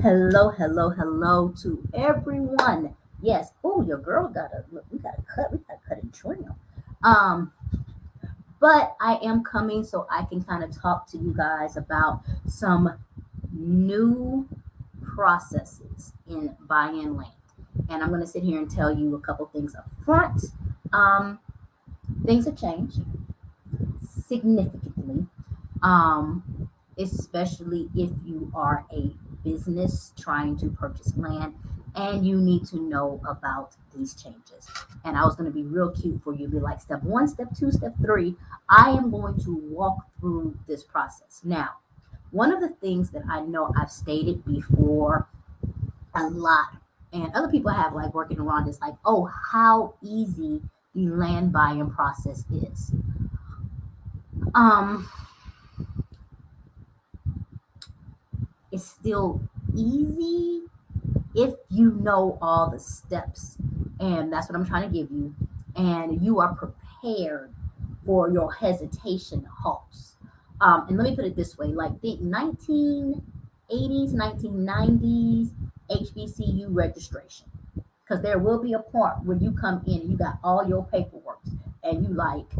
Hello, hello, hello to everyone. Yes. Oh, your girl got a look. We gotta cut a trim. Um, but I am coming so I can kind of talk to you guys about some new processes in buying land. And I'm gonna sit here and tell you a couple things up front. Um, Things have changed significantly. Especially if you are a business trying to purchase land and you need to know about these changes. And I was going to be real cute for you, be like step one, step two, step three. I am going to walk through this process. Now, one of the things that I know I've stated before a lot, and other people have like working around this, like, oh, how easy the land buying process is. Um, it's still easy if you know all the steps, and that's what I'm trying to give you, and you are prepared for your hesitation halts. And let me put it this way, like the 1980s, 1990s HBCU registration, because there will be a part where you come in and you got all your paperwork and you like,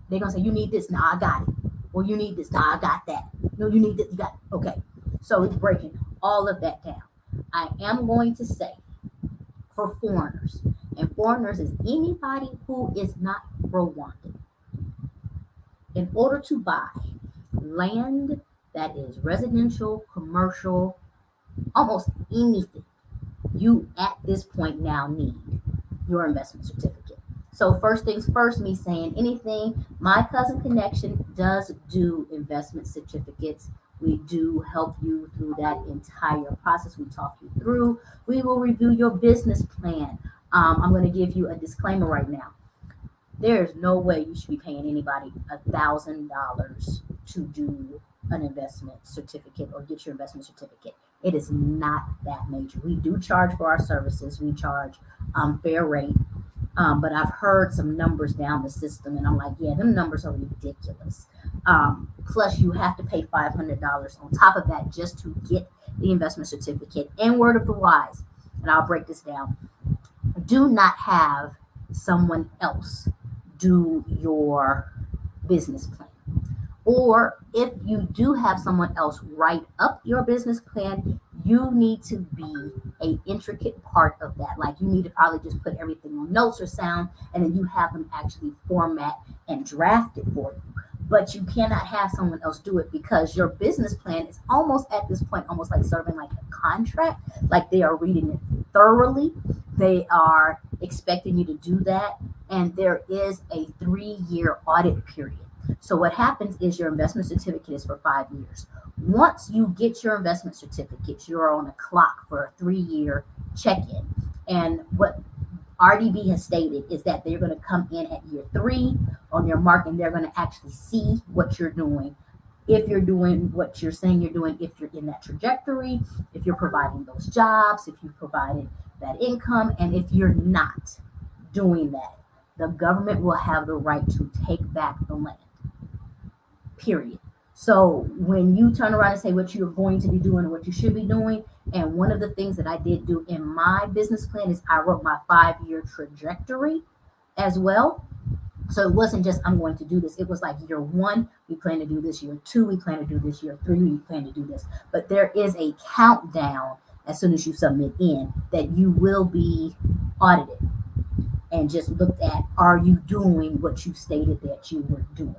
they're gonna say you need this, now I got it, or you need this, now I got that, no, you need this, you got it. Okay, so it's breaking all of that down. I am going to say for foreigners, and foreigners is anybody who is not Rwandan, in order to buy land that is residential, commercial, almost anything, you at this point now need your investment certificate. So first things first, me saying anything, my cousin connection does do investment certificates. We do help you through that entire process. We talk you through. We will review your business plan. I'm going to give you a disclaimer right now. There's no way you should be paying anybody $1,000 to do an investment certificate or get your investment certificate. It is not that major. We do charge for our services. We charge fair rate. But I've heard some numbers down the system, and I'm like, yeah, them numbers are ridiculous. Plus, you have to pay $500 on top of that just to get the investment certificate. And word of the wise, and I'll break this down, do not have someone else do your business plan. Or if you do have someone else write up your business plan, you need to be a intricate part of that. Like you need to probably just put everything on notes or sound, and then you have them actually format and draft it for you. But you cannot have someone else do it because your business plan is almost at this point almost like serving like a contract. Like they are reading it thoroughly. They are expecting you to do that. And there is a 3-year audit period. So what happens is your investment certificate is for 5 years. Once you get your investment certificate, you're on a clock for a 3-year check-in. And what RDB has stated is that they're going to come in at year 3 on your mark, and they're going to actually see what you're doing. If you're doing what you're saying you're doing, if you're in that trajectory, if you're providing those jobs, if you've provided that income, and if you're not doing that, the government will have the right to take back the land, period. So when you turn around and say what you're going to be doing and what you should be doing, and one of the things that I did do in my business plan is I wrote my 5-year trajectory as well. So it wasn't just I'm going to do this. It was like year 1, we plan to do this. Year 2, we plan to do this. Year 3, we plan to do this. But there is a countdown as soon as you submit in that you will be audited and just looked at, are you doing what you stated that you were doing?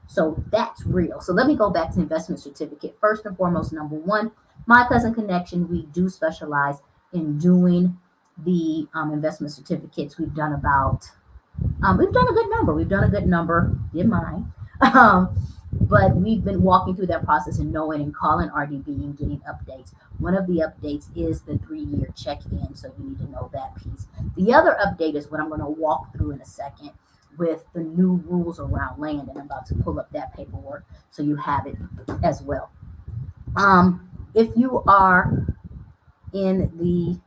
So that's real. So let me go back to investment certificate. First and foremost, number one, my cousin connection, we do specialize in doing the investment certificates. We've done a good number. We've done a good number, did mine. Um, but we've been walking through that process and knowing and calling RDB and getting updates. One of the updates is the 3-year check-in, so you need to know that piece. The other update is what I'm going to walk through in a second with the new rules around land, and I'm about to pull up that paperwork so you have it as well. If you are in the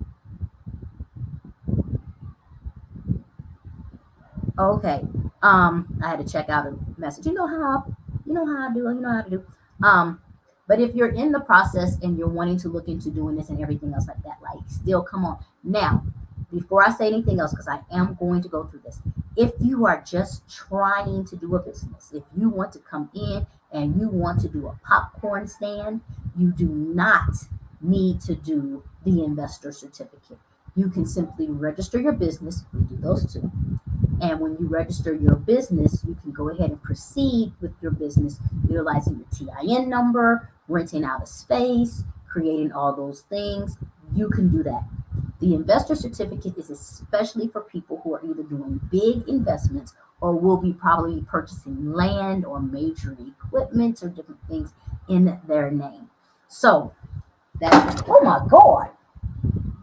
okay, I had to check out a message. You know how I do. You know how to do. Um, But if you're in the process and you're wanting to look into doing this and everything else like that, like still come on. Now, before I say anything else, because I am going to go through this, if you are just trying to do a business, if you want to come in and you want to do a popcorn stand, you do not need to do the investor certificate. You can simply register your business. We do those two. And when you register your business, you can go ahead and proceed with your business, utilizing your TIN number, renting out a space, creating all those things. You can do that. The investor certificate is especially for people who are either doing big investments or will be probably purchasing land or major equipment or different things in their name. So that, oh my God,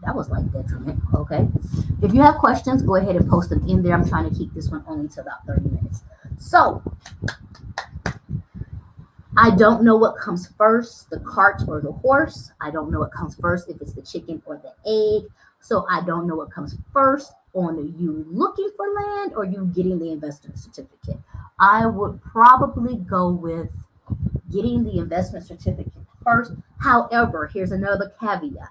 that was like detriment. Okay. If you have questions, go ahead and post them in there. I'm trying to keep this one only to about 30 minutes. So I don't know what comes first, the cart or the horse. I don't know what comes first, if it's the chicken or the egg. So I don't know what comes first on you looking for land or you getting the investment certificate. I would probably go with getting the investment certificate first. However, here's another caveat.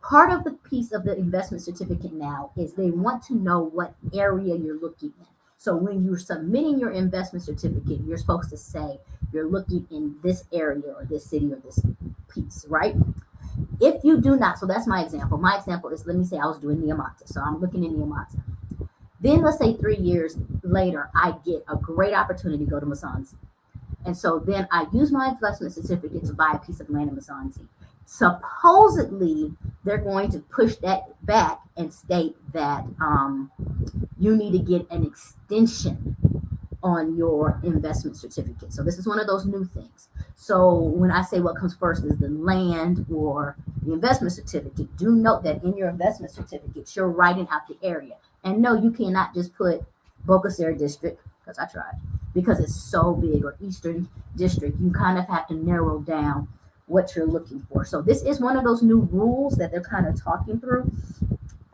Part of the piece of the investment certificate now is they want to know what area you're looking in. So when you're submitting your investment certificate, you're supposed to say you're looking in this area or this city or this piece, right? If you do not, so that's my example. My example is, let me say I was doing Niamata. So I'm looking in Niamata. Then let's say 3 years later, I get a great opportunity to go to Musanze. And so then I use my investment certificate to buy a piece of land in Musanze. Supposedly, they're going to push that back and state that you need to get an extension on your investment certificate. So this is one of those new things. So when I say what comes first is the land or the investment certificate, do note that in your investment certificate, you're writing out the area. And no, you cannot just put Bokasera District, because I tried, because it's so big, or Eastern District. You kind of have to narrow down what you're looking for. So this is one of those new rules that they're kind of talking through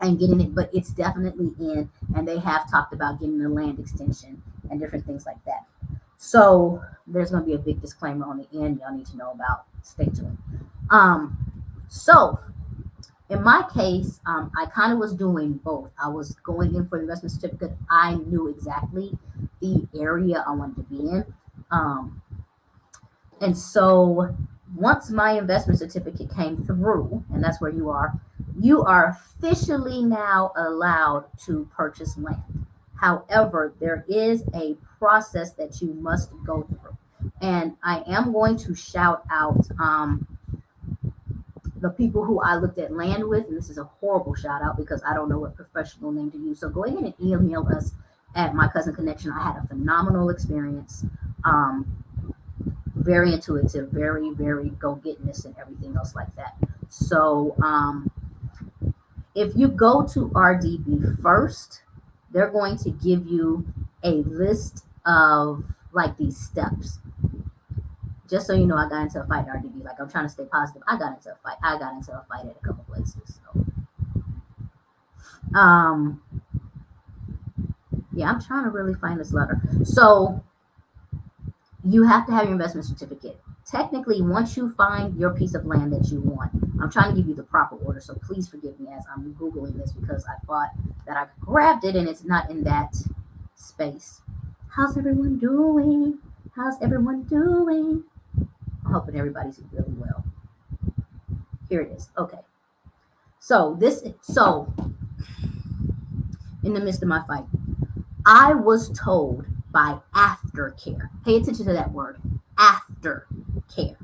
and getting it, but it's definitely in, and they have talked about getting the land extension and different things like that. So there's going to be a big disclaimer on the end y'all need to know about. Stay tuned. So in my case, I kind of was doing both. I was going in for the investment certificate. I knew exactly the area I wanted to be in. And so once my investment certificate came through, and that's where you are officially now allowed to purchase land. However, there is a process that you must go through. And I am going to shout out the people who I looked at land with, and this is a horrible shout out because I don't know what professional name to use. So go ahead and email us at My Cousin Connection. I had a phenomenal experience. Very intuitive, very, very go-gettingness and everything else like that. So if you go to RDB first, they're going to give you a list of like these steps. Just so you know, I got into a fight at RDB. Like, I'm trying to stay positive. I got into a fight. I got into a fight at a couple places. So, yeah, I'm trying to really find this letter. So you have to have your investment certificate. Technically, once you find your piece of land that you want, I'm trying to give you the proper order, so please forgive me as I'm Googling this because I thought that I grabbed it and it's not in that space. How's everyone doing? How's everyone doing? I'm hoping everybody's really well. Here it is. Okay. So in the midst of my fight, I was told by Aftercare. Pay attention to that word, Aftercare.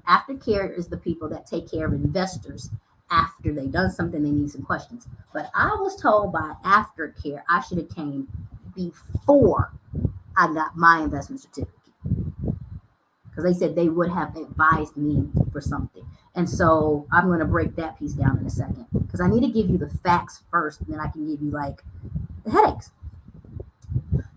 Aftercare is the people that take care of investors after they've done something, they need some questions. But I was told by Aftercare I should have came before I got my investment certificate, because they said they would have advised me for something. And so I'm going to break that piece down in a second, because I need to give you the facts first, and then I can give you like the headaches.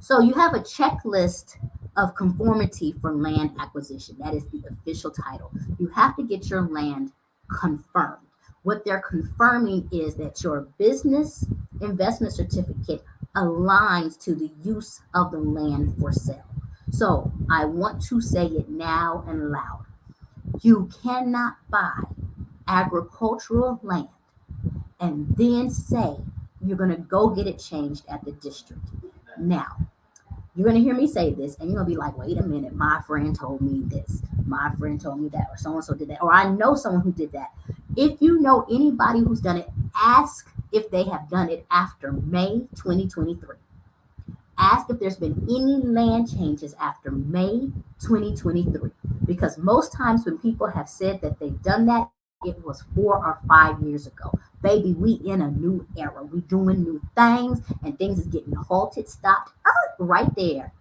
So you have a checklist of conformity for land acquisition. That is the official title. You have to get your land confirmed. What they're confirming is that your business investment certificate aligns to the use of the land for sale. So I want to say it now and loud. You cannot buy agricultural land and then say you're going to go get it changed at the district. Now, you're going to hear me say this and you're going to be like, wait a minute, my friend told me this, my friend told me that, or so and so did that, or I know someone who did that. If you know anybody who's done it, ask if they have done it after May 2023. Ask if there's been any land changes after May 2023. Because most times when people have said that they've done that, it was 4 or 5 years ago. Baby, we in a new era. We doing new things and things is getting halted, stopped right there.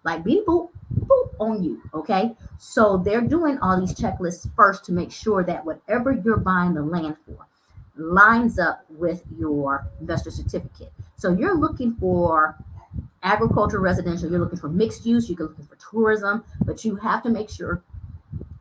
Like beep boop, boop on you. Okay. So they're doing all these checklists first to make sure that whatever you're buying the land for lines up with your investor certificate. So you're looking for agriculture, residential, you're looking for mixed use, you're looking for tourism, but you have to make sure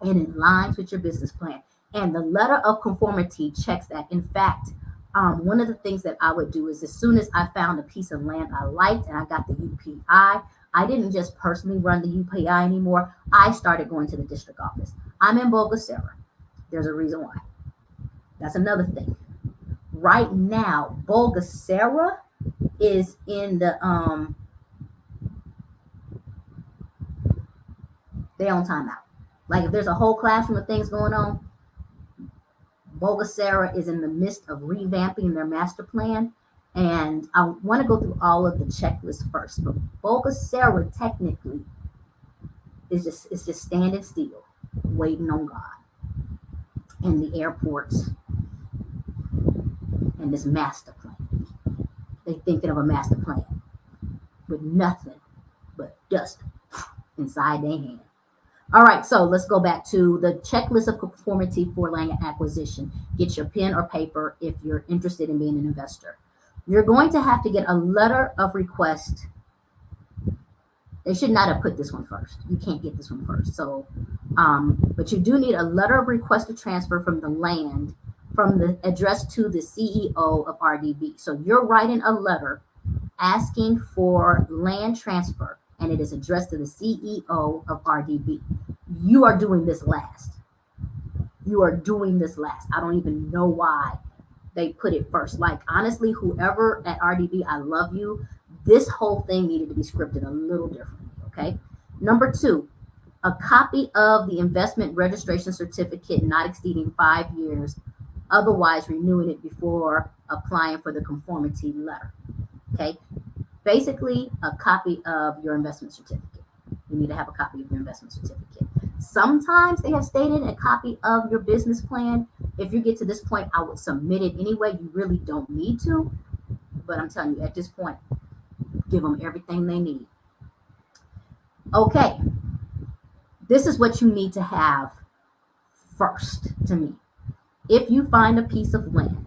it aligns with your business plan. And the letter of conformity checks that. In fact, one of the things that I would do is as soon as I found a piece of land I liked and I got the UPI, I didn't just personally run the UPI anymore. I started going to the district office. I'm in Bulgasera. There's a reason why. That's another thing. Right now, Bulgasera is in the they on timeout. Like if there's a whole classroom of things going on, Bulgasera is in the midst of revamping their master plan. And I want to go through all of the checklists first. But Bulgasera technically is just standing still, waiting on God. And the airports and this master plan. They thinking of a master plan with nothing but dust inside their hand. All right, so let's go back to the checklist of conformity for land acquisition. Get your pen or paper if you're interested in being an investor. You're going to have to get a letter of request. They should not have put this one first. You can't get this one first. So, but you do need a letter of request to transfer from the land, from the address to the CEO of RDB. So you're writing a letter asking for land transfer, and it is addressed to the CEO of RDB. You are doing this last. You are doing this last. I don't even know why they put it first. Like, honestly, whoever at RDB, I love you. This whole thing needed to be scripted a little differently, okay? Number 2, a copy of the investment registration certificate not exceeding 5 years, otherwise renewing it before applying for the conformity letter, okay? Basically, a copy of your investment certificate. You need to have a copy of your investment certificate. Sometimes they have stated a copy of your business plan. If you get to this point, I would submit it anyway. You really don't need to, but I'm telling you, at this point, give them everything they need. Okay, this is what you need to have first to me. If you find a piece of land,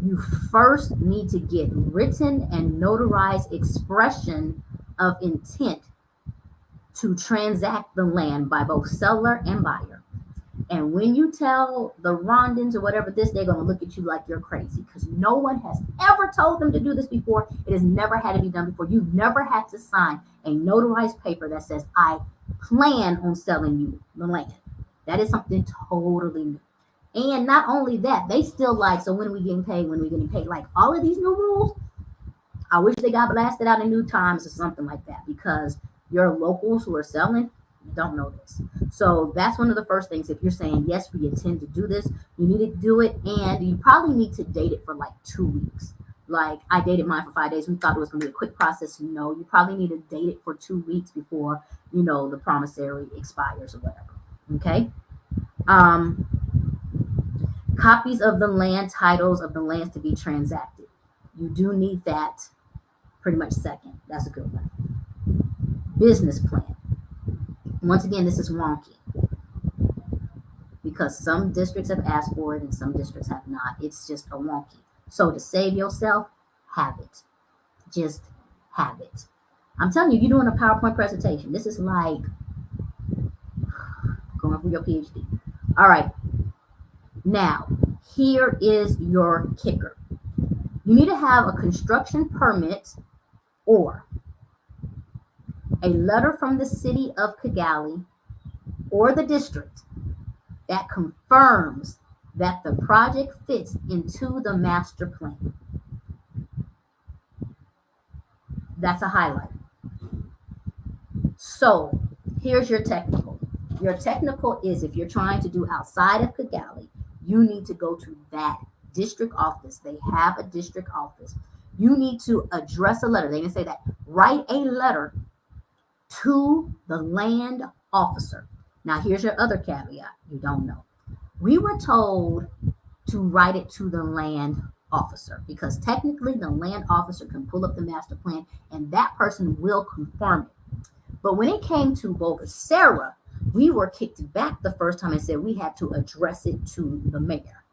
you first need to get written and notarized expression of intent to transact the land by both seller and buyer. And when you tell the Rwandans or whatever this, they're going to look at you like you're crazy because no one has ever told them to do this before. It has never had to be done before. You've never had to sign a notarized paper that says, I plan on selling you the land. That is something totally new. And not only that, they still like, so when are we getting paid? When are we getting paid? Like all of these new rules, I wish they got blasted out in New Times or something like that because your locals who are selling don't know this. So that's one of the first things. If you're saying, yes, we intend to do this, you need to do it. And you probably need to date it for like 2 weeks. Like I dated mine for 5 days. We thought it was going to be a quick process. No, you probably need to date it for 2 weeks before, the promissory expires or whatever. Okay. Copies of the land titles of the lands to be transacted. You do need that pretty much second. That's a good one. Business plan. Once again, this is wonky because some districts have asked for it and some districts have not. It's just a wonky. So to save yourself, have it. Just have it. I'm telling you, you're doing a PowerPoint presentation. This is like going for your PhD. All right. Now, here is your kicker. You need to have a construction permit or a letter from the city of Kigali or the district that confirms that the project fits into the master plan. That's a highlight. So here's your technical. Your technical is if you're trying to do outside of Kigali, you need to go to that district office. They have a district office. You need to address a letter. They didn't say that. Write a letter to the land officer. Now, here's your other caveat. You don't know. We were told to write it to the land officer because technically the land officer can pull up the master plan and that person will confirm it. But when it came to Sarah, we were kicked back the first time and said we had to address it to the mayor.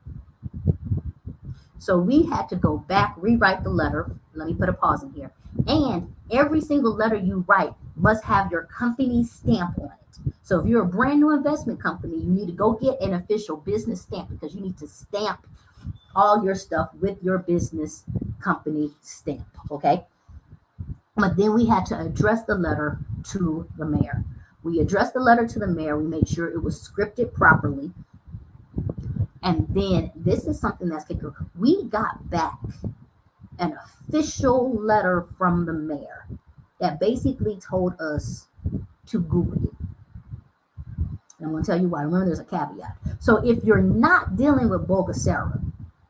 So we had to go back, rewrite the letter. Let me put a pause in here. And every single letter you write must have your company stamp on it. So if you're a brand new investment company, you need to go get an official business stamp because you need to stamp all your stuff with your business company stamp, okay? But then we had to address the letter to the mayor. We addressed the letter to the mayor. We made sure it was scripted properly. And then this is something that's kicker. We got back an official letter from the mayor that basically told us to Google it. And I'm going to tell you why. Remember, there's a caveat. So if you're not dealing with Sarah,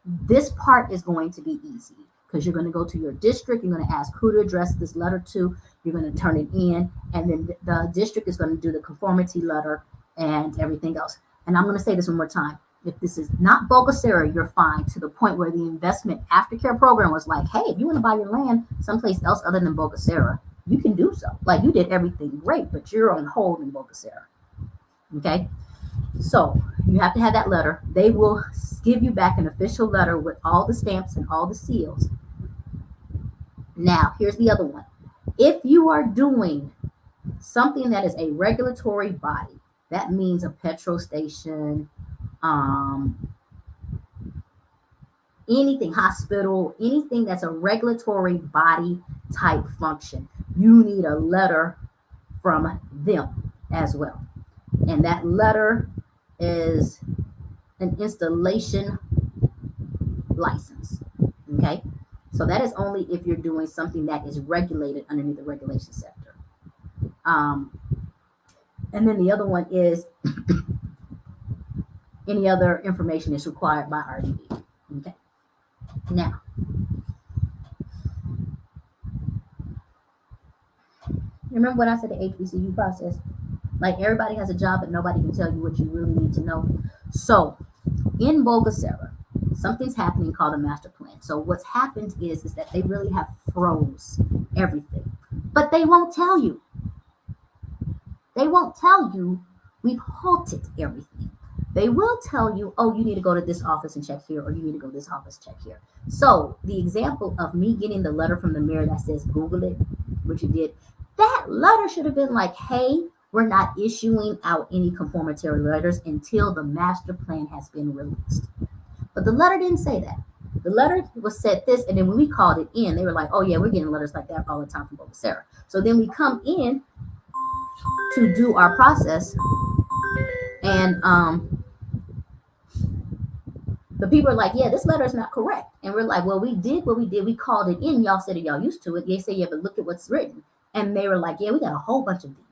this part is going to be easy because you're going to go to your district. You're going to ask who to address this letter to. You're going to turn it in. And then the district is going to do the conformity letter and everything else. And I'm going to say this one more time. If this is not Sarah, you're fine, to the point where the investment aftercare program was like, hey, if you want to buy your land someplace else other than Sarah, you can do so. Like, you did everything great, but you're on hold in Sarah. Okay? So you have to have that letter. They will give you back an official letter with all the stamps and all the seals. Now, here's the other one. If you are doing something that is a regulatory body, that means a petrol station, anything, hospital, anything that's a regulatory body type function, you need a letter from them as well. And that letter is an installation license. Okay. So that is only if you're doing something that is regulated underneath the regulation sector. And then the other one is any other information is required by RDB. Okay. Now, remember what I said, the HBCU process? Like, everybody has a job, but nobody can tell you what you really need to know. So in Sarah, something's happening called a master plan. So what's happened is that they really have froze everything, but they won't tell you. They won't tell you we've halted everything. They will tell you, oh, you need to go to this office and check here, or you need to go to this office, check here. So the example of me getting the letter from the mayor that says Google it, which you did, that letter should have been like, hey, we're not issuing out any conformatory letters until the master plan has been released. But the letter didn't say that. The letter was said this, and then when we called it in, they were like, oh yeah, we're getting letters like that all the time from Sarah. So then we come in to do our process, and the people are like, yeah, this letter is not correct. And we're like, well, we did what we did. We called it in. Y'all said that y'all used to it. They say, yeah, but look at what's written. And they were like, yeah, we got a whole bunch of these.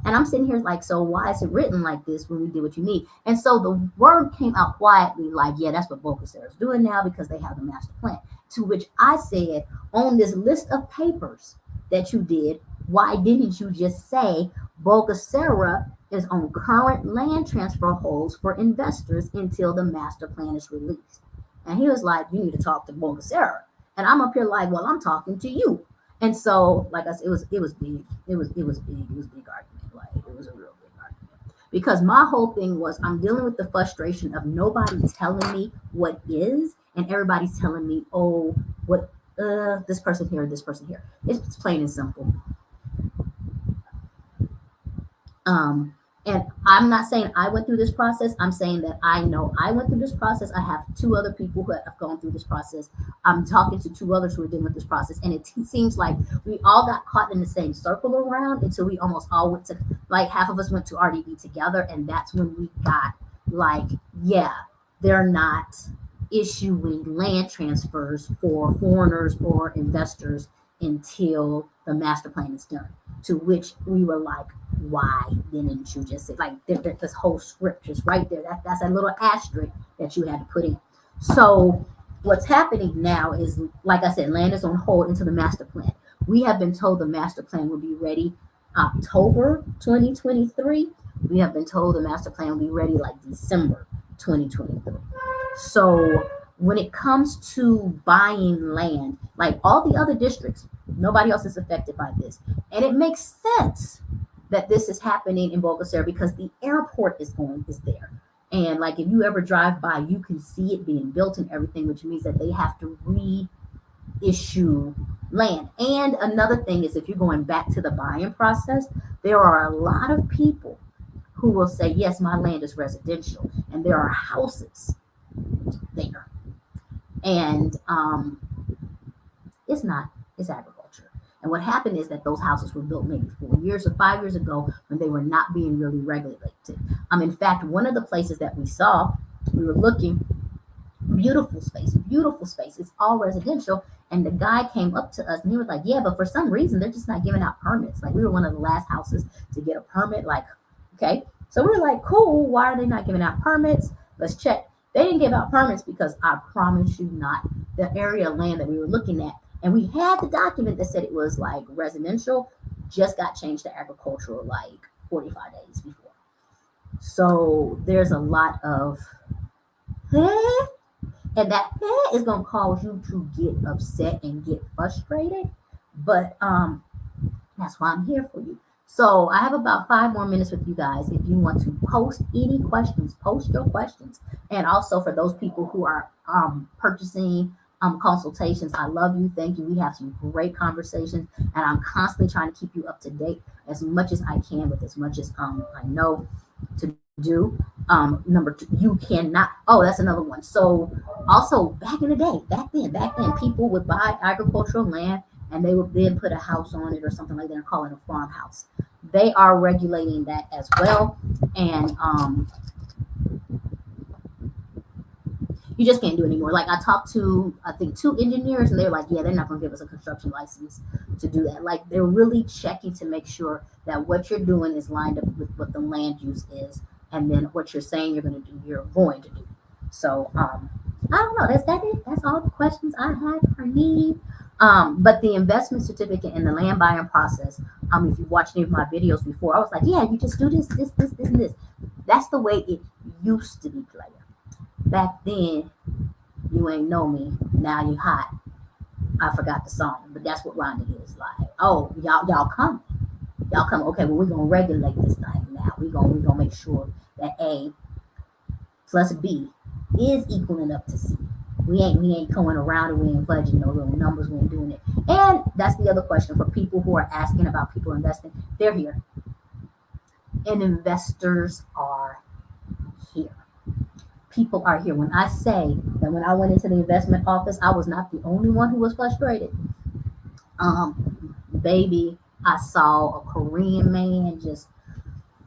And I'm sitting here like, so why is it written like this when we did what you need? And so the word came out quietly like, yeah, that's what Sarah is doing now because they have the master plan. To which I said, on this list of papers that you did, why didn't you just say Sarah is on current land transfer holds for investors until the master plan is released? And he was like, you need to talk to Sarah. And I'm up here like, well, I'm talking to you. And so, like I said, it was big. It was big. It was a big argument. Like, it was a real big argument. Because my whole thing was, I'm dealing with the frustration of nobody telling me what is, and everybody's telling me, oh, what, this person here, this person here. It's plain and simple. And I'm not saying I went through this process. I'm saying that I know I went through this process. I have 2 other people who have gone through this process. I'm talking to 2 others who are dealing with this process. And it seems like we all got caught in the same circle around until we almost all went to, like, half of us went to RDB together. And that's when we got Like, yeah, they're not issuing land transfers for foreigners or investors until the master plan is done. To which we were like, why didn't you just say, like, this whole script is right there. That's a little asterisk that you had to put in. So, what's happening now is, like I said, land is on hold until the master plan. We have been told the master plan will be ready October 2023. We have been told the master plan will be ready like December 2023. So when it comes to buying land, like all the other districts, nobody else is affected by this. And it makes sense that this is happening in Bulgaria because the airport is there. And like if you ever drive by, you can see it being built and everything, which means that they have to reissue land. And another thing is if you're going back to the buying process, there are a lot of people who will say, yes, my land is residential, and there are houses there. And it's not, it's agriculture. And what happened is that those houses were built maybe 4 years or 5 years ago when they were not being really regulated. In fact, one of the places that we saw, we were looking, beautiful space, beautiful space. It's all residential. And the guy came up to us and he was like, yeah, but for some reason, they're just not giving out permits. Like, we were one of the last houses to get a permit. Like, okay. So we were like, cool. Why are they not giving out permits? Let's check. They didn't give out permits because I promise you not, the area of land that we were looking at, and we had the document that said it was like residential, just got changed to agricultural like 45 days before. So there's a lot of, eh? And that is going to cause you to get upset and get frustrated. But that's why I'm here for you. So I have about 5 more minutes with you guys. If you want to post any questions, post your questions. And also for those people who are purchasing consultations, I love you. Thank you. We have some great conversations, and I'm constantly trying to keep you up to date as much as I can with as much as I know to do. Number two, you cannot. Oh, that's another one. So also back in the day, back then, people would buy agricultural land and they would then put a house on it or something like that and call it a farmhouse. They are regulating that as well, and you just can't do it anymore. Like I talked to, I think, 2 engineers, and they're like, yeah, they're not going to give us a construction license to do that. Like they're really checking to make sure that what you're doing is lined up with what the land use is, and then what you're saying you're going to do, you're going to do. So I don't know. That's it. That's all the questions I had for me. But the investment certificate and the land buying process, if you've watched any of my videos before, I was like, yeah, you just do this, and this. That's the way it used to be, player. Back then, you ain't know me. Now you hot. I forgot the song, but that's what Rwanda is like. Oh, y'all come. Y'all come. Okay, well, we're gonna regulate this thing now. We're gonna make sure that A plus B is equaling up to C. We ain't going around and we ain't fudging no little numbers. We ain't doing it. And that's the other question for people who are asking about people investing. They're here, and investors are here. People are here. When I say that when I went into the investment office, I was not the only one who was frustrated. Baby, I saw a Korean man just.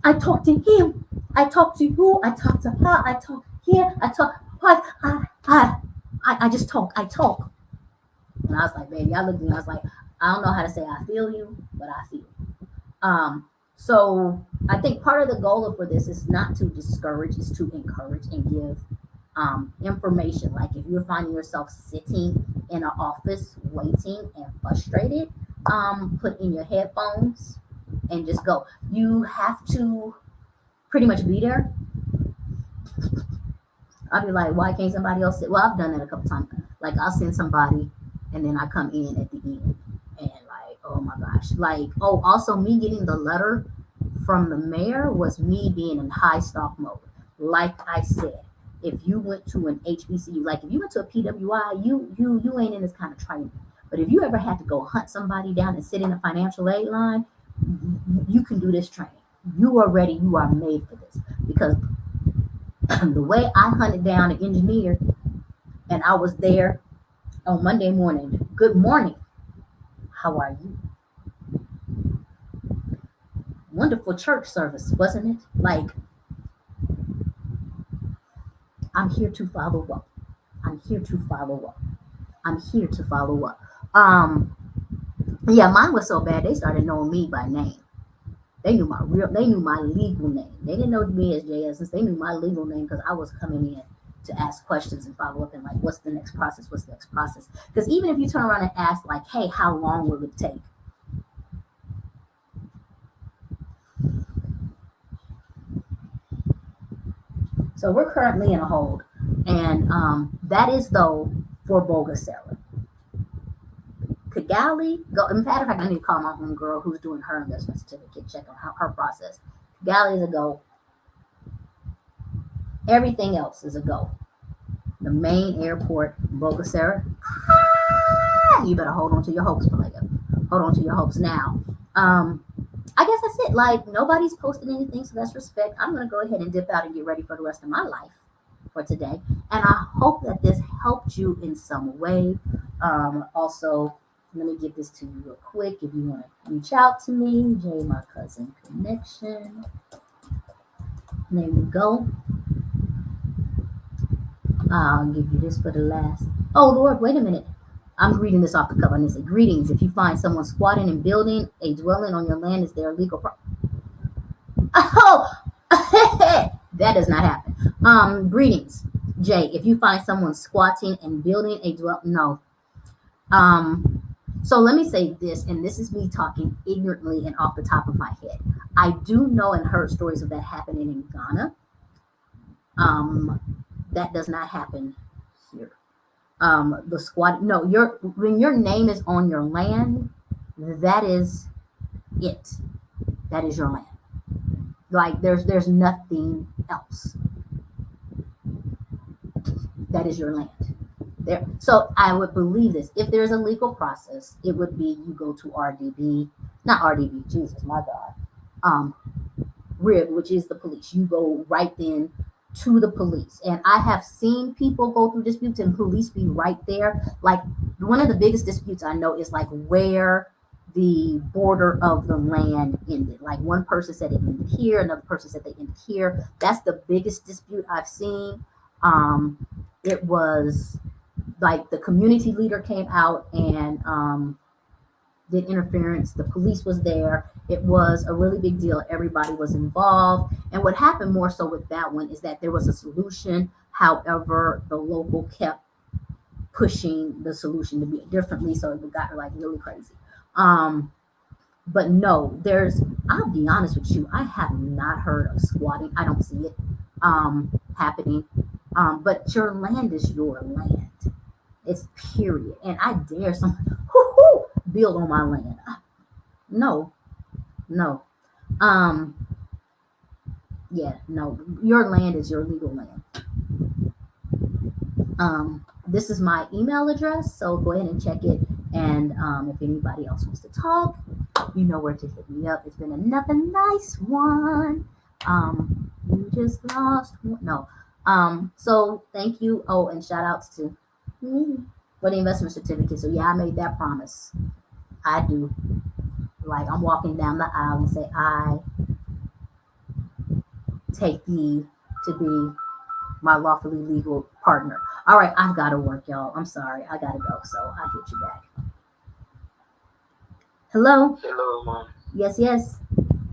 I talked to him. I talked to you. I talked to her. I talked here. I talk. I just talk. I talk. And I was like, baby, I looked at him. I was like, I don't know how to say I feel you, but I feel. So I think part of the goal for this is not to discourage, is to encourage and give information. Like if you're finding yourself sitting in an office waiting and frustrated, put in your headphones and just go. You have to pretty much be there. I'll be like, why can't somebody else sit? Well, I've done that a couple times. Like I'll send somebody and then I come in at the end and like, oh my gosh. Like, oh, also me getting the letter from the mayor was me being in high stock mode. Like I said, if you went to an HBCU, like if you went to a PWI, you ain't in this kind of training. But if you ever had to go hunt somebody down and sit in a financial aid line, you can do this training. You are ready. You are made for this. Because the way I hunted down an engineer and I was there on Monday morning. Good morning. How are you? Wonderful church service, wasn't it? Like, I'm here to follow up. I'm here to follow up. I'm here to follow up. Um, yeah, mine was so bad they started knowing me by name. They knew my legal name. They didn't know me as JS. They knew my legal name because I was coming in to ask questions and follow up and like, what's the next process? What's the next process? Because even if you turn around and ask like, hey, how long will it take? So we're currently in a hold, and that is though for bogus seller. Kigali, go. In fact, I need to call my home girl who's doing her investment certificate, check on her process. Kigali is a go. Everything else is a go. The main airport, Bogasera. You better hold on to your hopes, Malaya. Hold on to your hopes now. I guess that's it. Like nobody's posted anything, so that's respect. I'm gonna go ahead and dip out and get ready for the rest of my life for today. And I hope that this helped you in some way. Also, let me give this to you real quick. If you want to reach out to me, Jay, my cousin connection. There you go. I'll give you this for the last. Oh Lord, wait a minute. I'm reading this off the cover and it says, greetings. If you find someone squatting and building a dwelling on your land, is there a legal Oh, that does not happen. Greetings, Jay. If you find someone squatting and building a dwelling, no. So let me say this, and this is me talking ignorantly and off the top of my head. I do know and heard stories of that happening in Ghana. That does not happen here. The squat. No, when your name is on your land, that is it. That is your land. Like there's nothing else. That is your land. There. So I would believe this. If there's a legal process, it would be you go to RDB, not RDB. Jesus, my God. RIB, which is the police. You go right then to the police. And I have seen people go through disputes and police be right there. Like one of the biggest disputes I know is like where the border of the land ended. Like one person said it ended here, another person said they ended here. That's the biggest dispute I've seen. It was like the community leader came out and did interference. The police was there. It was a really big deal. Everybody was involved. And what happened more so with that one is that there was a solution. However, the local kept pushing the solution to be differently. So it got like really crazy. But no, I'll be honest with you, I have not heard of squatting. I don't see it happening. But your land is your land. It's period. And I dare someone build on my land. No, no. Yeah, no. Your land is your legal land. This is my email address, so go ahead and check it. And if anybody else wants to talk, you know where to hit me up. It's been another nice one. You just lost one. No. So thank you. Oh, and shout outs to me for the investment certificate. So yeah, I made that promise. I do. Like I'm walking down the aisle and say, I take thee to be my lawfully legal partner. All right, I've got to work, y'all. I'm sorry. I got to go. So I'll hit you back. Hello? Hello, mom. Yes, yes.